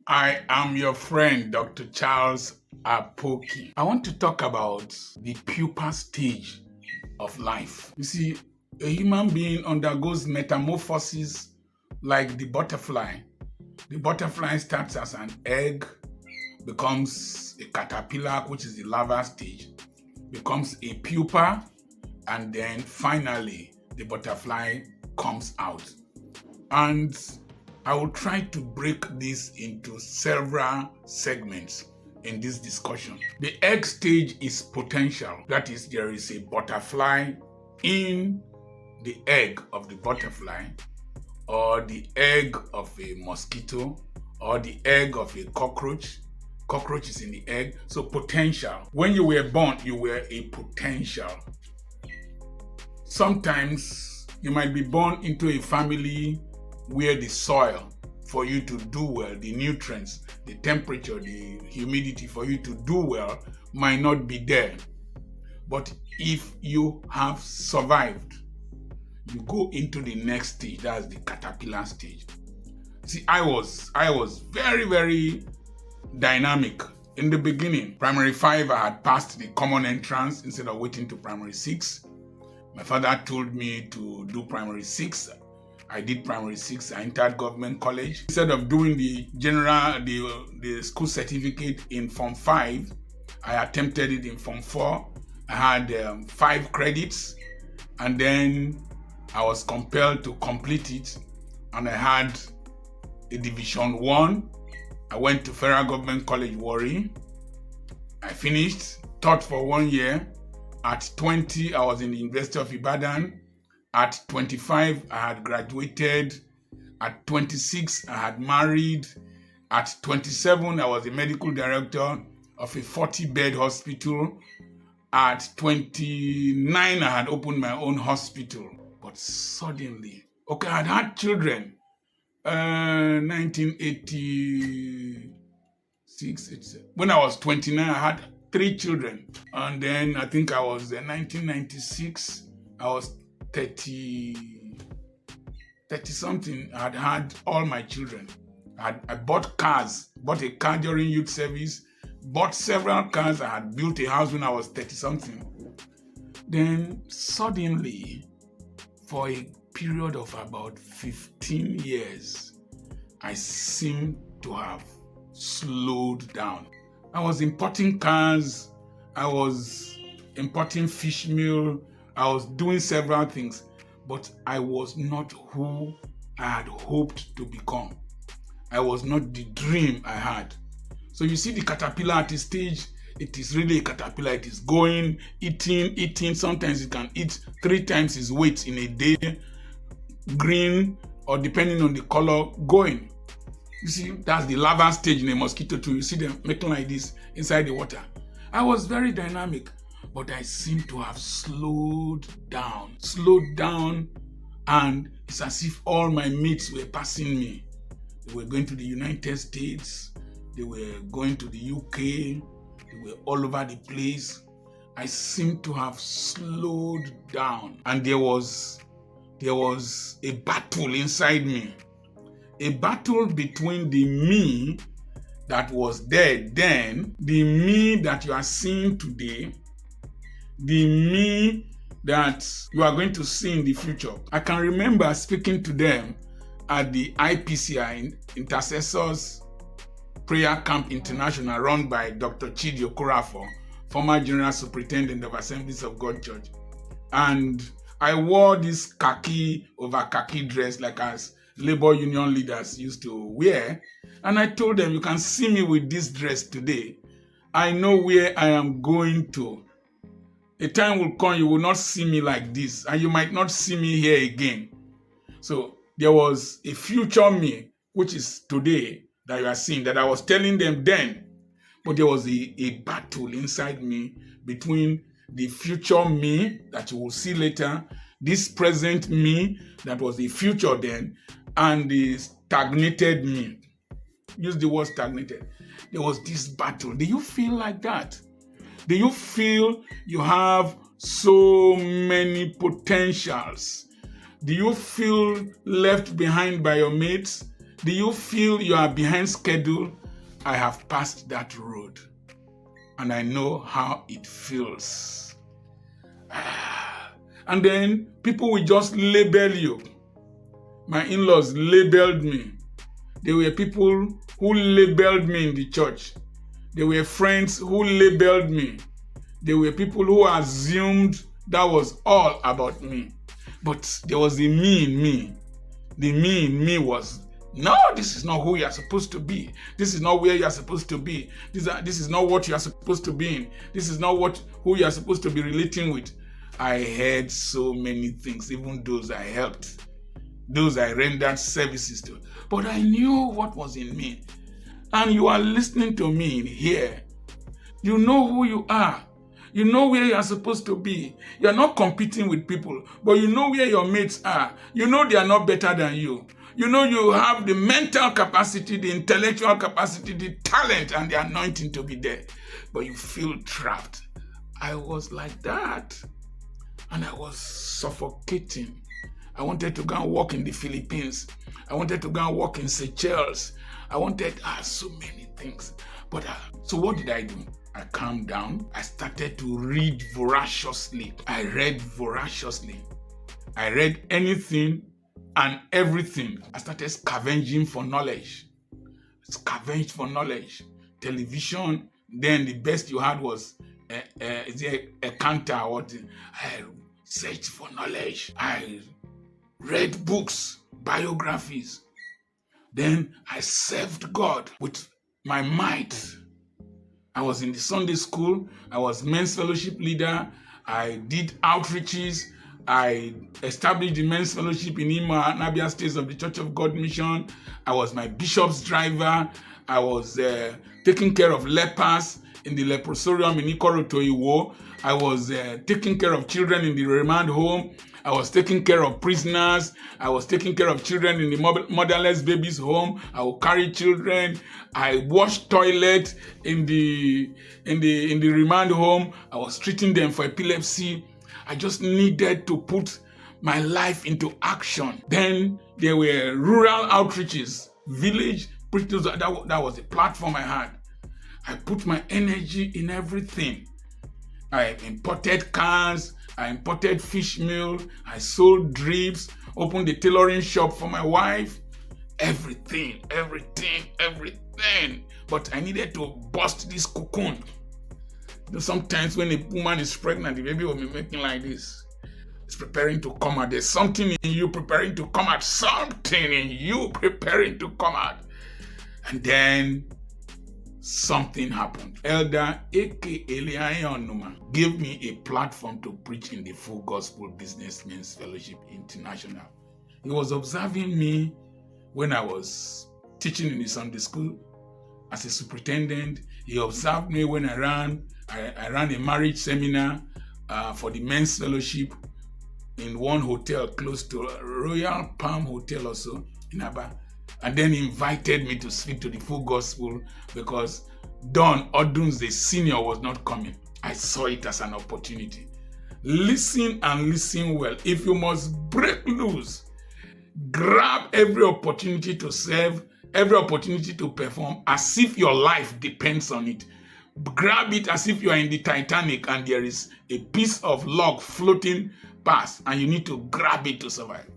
I am your friend, Dr. Charles Apoki. I want to talk about the pupa stage of life. You see, a human being undergoes metamorphosis like the butterfly. The butterfly starts as an egg, becomes a caterpillar, which is the larva stage, becomes a pupa, and then finally the butterfly comes out. And I will try to break this into several segments in this discussion. The egg stage is potential. That is, there is a butterfly in the egg of the butterfly, or the egg of a mosquito, or the egg of a cockroach. Cockroach is in the egg. So potential. When you were born, you were a potential. Sometimes you might be born into a family where the soil for you to do well, the nutrients, the temperature, the humidity for you to do well might not be there. But if you have survived, you go into the next stage, that's the caterpillar stage. See, I was very, very dynamic. In the beginning, primary 5, I had passed the common entrance instead of waiting to primary 6. My father told me to do primary 6. I did primary 6. I entered government college. Instead of doing the school certificate in Form 5, I attempted it in Form 4. I had 5 credits, and then I was compelled to complete it, and I had a Division 1. I went to Federal Government College, Warri. I finished, taught for 1 year. At 20, I was in the University of Ibadan. At 25, I had graduated. At 26, I had married. At 27, I was the medical director of a 40-bed hospital. At 29, I had opened my own hospital. But suddenly, I had had children. 1986. When I was 29, I had 3 children. And then I think I was 1996, I was 30 something. I had had all my children. I bought cars, bought a car during youth service, bought several cars. I had built a house when I was 30 something. Then suddenly, for a period of about 15 years, I seem to have slowed down. I was importing cars, I was importing fish meal, I was doing several things, but I was not who I had hoped to become. I was not the dream I had. So you see the caterpillar at a stage, it is really a caterpillar. It is going, eating. Sometimes it can eat 3 times its weight in a day, green, or depending on the color, going. You see, that's the larva stage in a mosquito too. You see them making like this inside the water. I was very dynamic, but I seem to have slowed down, and it's as if all my mates were passing me. They were going to the United States, they were going to the UK, they were all over the place. I seem to have slowed down, and there was a battle inside me. A battle between the me that was there then, the me that you are seeing today, the me that you are going to see in the future. I can remember speaking to them at the IPCI, Intercessors Prayer Camp International, run by Dr. Chidi Okorafor, former General Superintendent of Assemblies of God Church. And I wore this khaki over khaki dress like as labor union leaders used to wear. And I told them, you can see me with this dress today. I know where I am going to. A time will come, you will not see me like this, and you might not see me here again. So there was a future me, which is today, that you are seeing, that I was telling them then. But there was a battle inside me between the future me that you will see later, this present me that was the future then, and the stagnated me. Use the word stagnated. There was this battle. Do you feel like that? Do you feel you have so many potentials? Do you feel left behind by your mates? Do you feel you are behind schedule? I have passed that road and I know how it feels. And then people will just label you. My in-laws labeled me. There were people who labeled me in the church. There were friends who labeled me. There were people who assumed that was all about me. But there was the me in me. The me in me was, no, this is not who you are supposed to be. This is not where you are supposed to be. This is not what you are supposed to be in. This is not who you are supposed to be relating with. I heard so many things, even those I helped, those I rendered services to. But I knew what was in me. And you are listening to me here. You know who you are. You know where you are supposed to be. You are not competing with people, but you know where your mates are. You know they are not better than you. You know you have the mental capacity, the intellectual capacity, the talent, and the anointing to be there. But you feel trapped. I was like that. And I was suffocating. I wanted to go and work in the Philippines. I wanted to go and work in Seychelles. I wanted so many things. But so what did I do? I calmed down. I started to read voraciously. I read voraciously. I read anything and everything. I started scavenging for knowledge. Scavenged for knowledge. Television, then the best you had was a counter or what. I searched for knowledge. I read books, biographies. Then I served God with my might. I was in the Sunday school. I was men's fellowship leader. I did outreaches. I established the men's fellowship in Ima, Nabia States of the Church of God Mission. I was my bishop's driver. I was taking care of lepers in the leprosarium in Ikorotoiwo. I was taking care of children in the remand home. I was taking care of prisoners. I was taking care of children in the motherless babies home. I would carry children. I washed toilets in the remand home. I was treating them for epilepsy. I just needed to put my life into action. Then there were rural outreaches, village preachers. That was the platform I had. I put my energy in everything. I imported cars. I imported fish meal. I sold drips, opened the tailoring shop for my wife. Everything. But I needed to bust this cocoon. You know, sometimes when a woman is pregnant, the baby will be making like this. It's preparing to come out. There's something in you preparing to come out. Something in you preparing to come out. And then something happened. Elder A.K. Eliayanuma gave me a platform to preach in the Full Gospel Businessmen's Fellowship International. He was observing me when I was teaching in the Sunday school as a superintendent. He observed me when I ran a marriage seminar for the men's fellowship in one hotel close to Royal Palm Hotel also in Aba. And then he invited me to speak to the Full Gospel because Don Oduns, the senior, was not coming. I saw it as an opportunity. Listen and listen well. If you must break loose, grab every opportunity to serve, every opportunity to perform as if your life depends on it. Grab it as if you are in the Titanic and there is a piece of log floating past and you need to grab it to survive.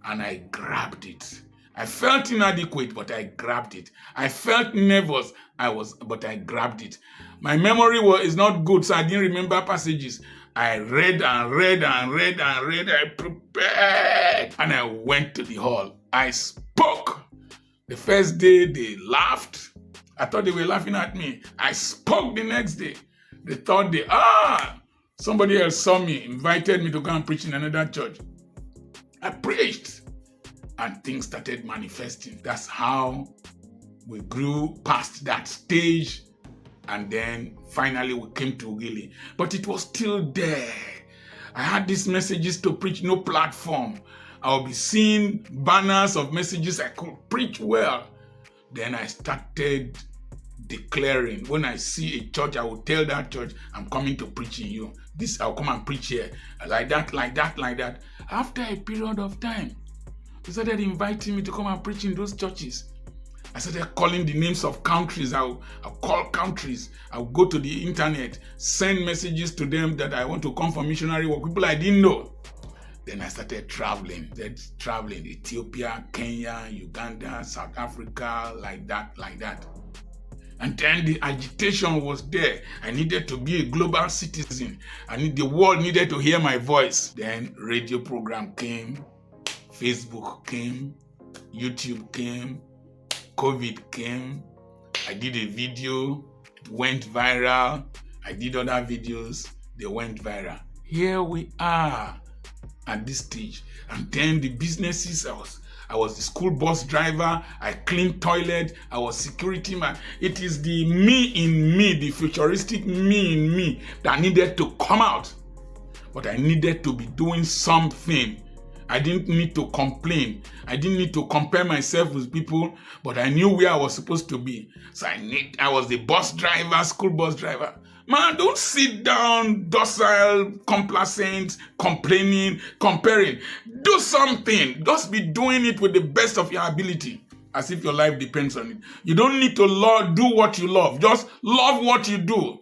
And I grabbed it. I felt inadequate, but I grabbed it. I felt nervous, but I grabbed it. My memory is not good, so I didn't remember passages. I read. I prepared, and I went to the hall. I spoke. The first day, they laughed. I thought they were laughing at me. I spoke the next day. The third day, somebody else saw me, invited me to go and preach in another church. I preached. And things started manifesting. That's how we grew past that stage. And then finally we came to Ugili. But it was still there. I had these messages to preach, no platform. I'll be seeing banners of messages I could preach well. Then I started declaring. When I see a church, I will tell that church, I'm coming to preach in you. I'll come and preach here. Like that. After a period of time, they started inviting me to come and preach in those churches. I started calling the names of countries. I'll call countries. I'll go to the internet, send messages to them that I want to come for missionary work. People I didn't know. Then I started traveling. Ethiopia, Kenya, Uganda, South Africa, like that. And then the agitation was there. I needed to be a global citizen. The world needed to hear my voice. Then radio program came, Facebook came, YouTube came, COVID came. I did a video, it went viral. I did other videos, they went viral. Here we are at this stage. And then the businesses, I was the school bus driver, I cleaned toilet, I was security man. It is the me in me, the futuristic me in me that needed to come out. But I needed to be doing something. I didn't need to complain. I didn't need to compare myself with people, but I knew where I was supposed to be. So I was the bus driver, school bus driver. Man, don't sit down, docile, complacent, complaining, comparing. Do something. Just be doing it with the best of your ability, as if your life depends on it. You don't need to do what you love. Just love what you do.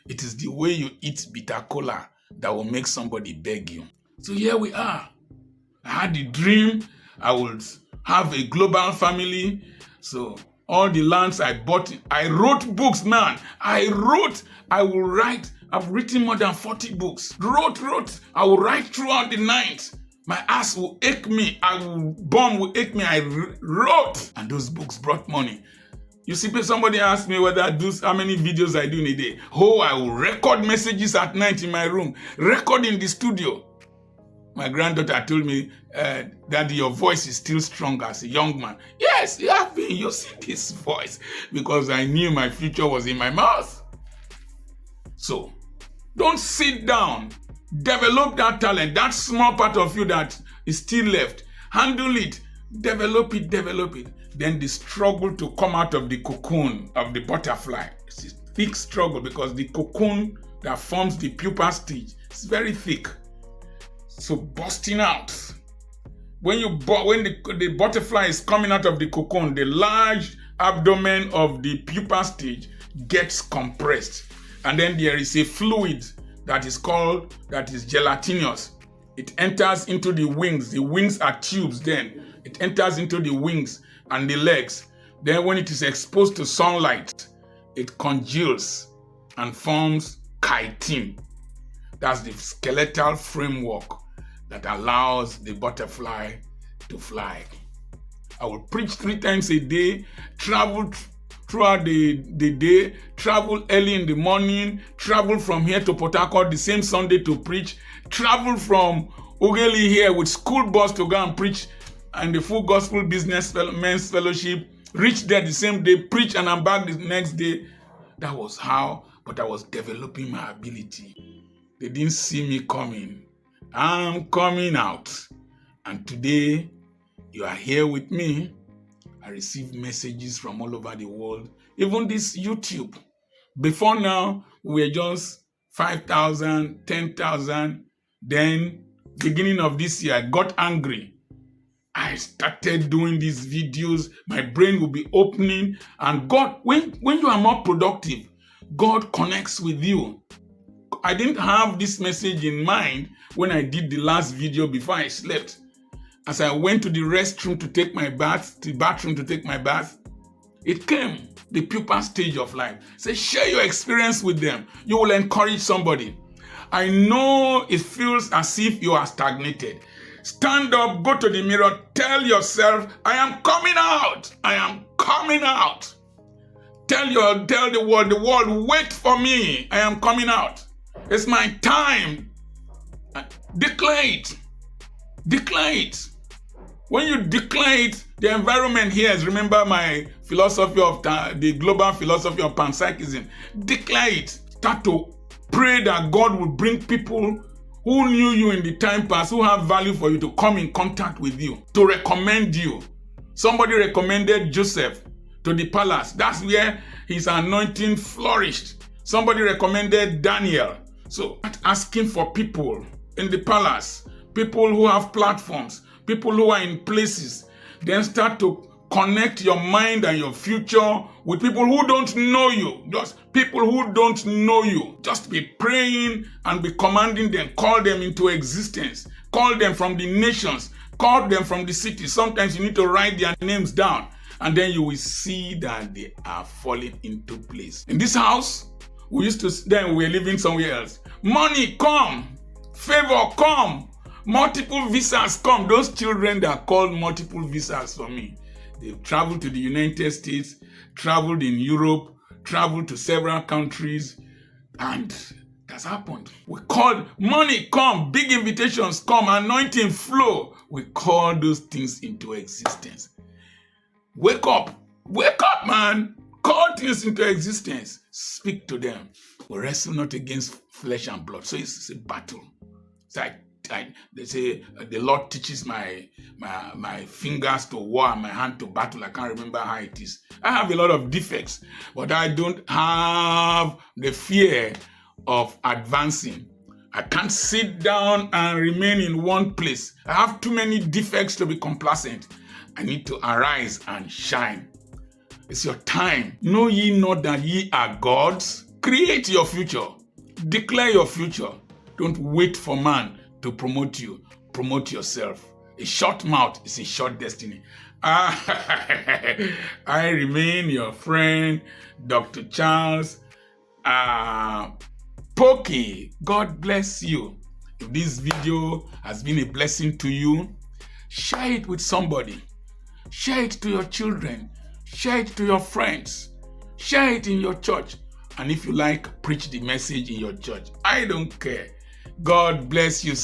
It is the way you eat bitter cola that will make somebody beg you. So here we are. I had the dream I would have a global family. So all the lands I bought, I wrote books, man. I will write. I've written more than 40 books. Wrote. I will write throughout the night. My ass will ache me. Bum will ache me. I wrote. And those books brought money. You see, somebody asked me whether how many videos I do in a day. I will record messages at night in my room. Record in the studio. My granddaughter told me, Daddy, your voice is still strong as a young man. Yes, you have been using this voice because I knew my future was in my mouth. So, don't sit down. Develop that talent, that small part of you that is still left. Handle it. Develop it. Then the struggle to come out of the cocoon of the butterfly. It's a thick struggle because the cocoon that forms the pupa stage is very thick. So busting out. When the butterfly is coming out of the cocoon, the large abdomen of the pupa stage gets compressed. And then there is a fluid that is gelatinous. It enters into the wings. The wings are tubes then. It enters into the wings and the legs. Then when it is exposed to sunlight, it congeals and forms chitin. That's the skeletal framework that allows the butterfly to fly. I will preach 3 times a day, travel throughout the day, travel early in the morning, travel from here to Port Harcourt the same Sunday to preach, travel from Ughelli here with school bus to go and preach and the Full Gospel Business Men's Fellowship, reach there the same day, preach and I'm back the next day. That was how, but I was developing my ability. They didn't see me coming. I'm coming out. And today, you are here with me. I receive messages from all over the world. Even this YouTube. Before now, we were just 5,000, 10,000. Then, beginning of this year, I got angry. I started doing these videos. My brain will be opening. And God, when you are more productive, God connects with you. I didn't have this message in mind when I did the last video before I slept. As I went to the restroom to take my bath, it came, the pupa stage of life. Say, share your experience with them. You will encourage somebody. I know it feels as if you are stagnated. Stand up, go to the mirror, tell yourself, I am coming out. I am coming out. Tell the world, wait for me. I am coming out. It's my time. Declare it. When you declare it, the environment hears. Remember my philosophy of the global philosophy of panpsychism. Declare it. Start to pray that God will bring people who knew you in the time past, who have value for you, to come in contact with you, to recommend you. Somebody recommended Joseph to the palace. That's where his anointing flourished. Somebody recommended Daniel. So asking for people in the palace, people who have platforms, people who are in places, then start to connect your mind and your future with people who don't know you. Just people who don't know you. Just be praying and be commanding them. Call them into existence. Call them from the nations. Call them from the cities. Sometimes you need to write their names down. And then you will see that they are falling into place. In this house, then we're living somewhere else. Money come. Favor come. Multiple visas come. Those children that are called multiple visas for me. They've traveled to the United States, traveled in Europe, traveled to several countries, and that's happened. We call money come, big invitations come, anointing flow. We call those things into existence. Wake up, man. Call things into existence. Speak to them. We wrestle not against flesh and blood. So it's a battle. It's like they say the Lord teaches my fingers to war and my hand to battle. I can't remember how it is. I have a lot of defects, but I don't have the fear of advancing. I can't sit down and remain in one place. I have too many defects to be complacent. I need to arise and shine. It's your time. Know ye not that ye are gods? Create your future. Declare your future. Don't wait for man to promote you. Promote yourself. A short mouth is a short destiny. I remain your friend, Dr. Charles Apoki. God bless you. If this video has been a blessing to you, share it with somebody. Share it to your children. Share it to your friends. Share it in your church. And if you like, preach the message in your church. I don't care. God bless you.